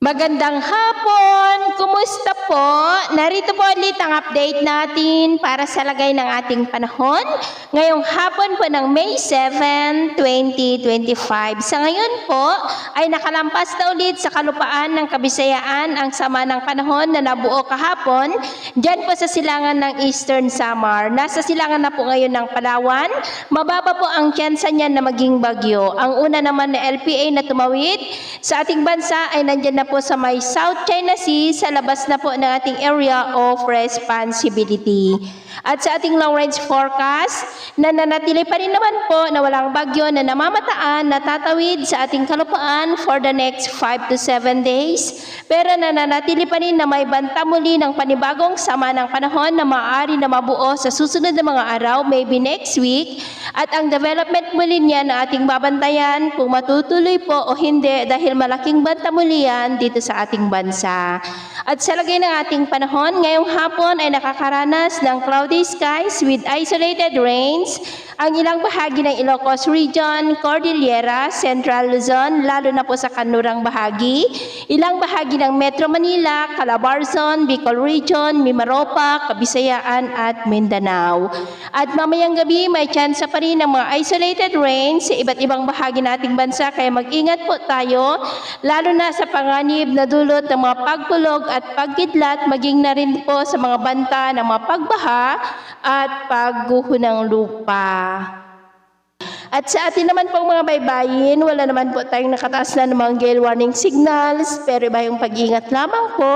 Magandang hapon! Kumusta po? Narito po ulit ang update natin para sa lagay ng ating panahon ngayong hapon po ng May 7, 2025. Sa ngayon po ay nakalampas na ulit sa kalupaan ng Kabisayaan ang sama ng panahon na nabuo kahapon dyan po sa silangan ng Eastern Samar. Nasa silangan na po ngayon ng Palawan. Mababa po ang tsansa niyan na maging bagyo. Ang una naman na LPA na tumawid sa ating bansa ay nandyan na po sa may South China Sea sa labas na po ng ating area of responsibility. At sa ating long range forecast, nananatili pa rin naman po na walang bagyo na namamataan na tatawid sa ating kalupaan for the next 5 to 7 days. Pero nananatili pa rin na may banta muli ng panibagong sama ng panahon na maaari na mabuo sa susunod na mga araw, maybe next week. At ang development muli niya na ating babantayan kung matutuloy po o hindi dahil malaking banta muli yan dito sa ating bansa. At sa lagay ng ating panahon, ngayong hapon ay nakakaranas ng cloudy skies with isolated rains ang ilang bahagi ng Ilocos Region, Cordillera, Central Luzon, lalo na po sa kanlurang bahagi, ilang bahagi ng Metro Manila, Calabarzon, Bicol Region, Mimaropa, Kabisayaan at Mindanao. At mamayang gabi may tsansa pa rin ng mga isolated rains sa iba't ibang bahagi nating bansa kaya mag-ingat po tayo lalo na sa panganib na dulot ng mga pagpulog at pagkidlat maging na rin po sa mga banta ng mga pagbaha at pagguho ng lupa. At sa atin naman pong mga baybayin, wala naman po tayong nakataas na ng mga gale warning signals, pero iba yung pag-ingat lamang po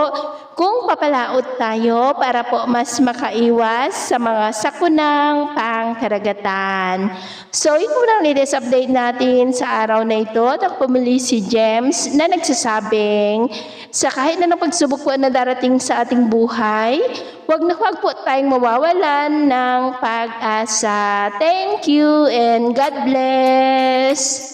kung papalaot tayo para po mas makaiwas sa mga sakunang pangkaragatan. So, yun po lang latest update natin sa araw na ito. At pumili si James na nagsasabing sa kahit na pagsubok po na darating sa ating buhay, huwag po tayong mawawalan ng pag-asa. Thank you and God bless!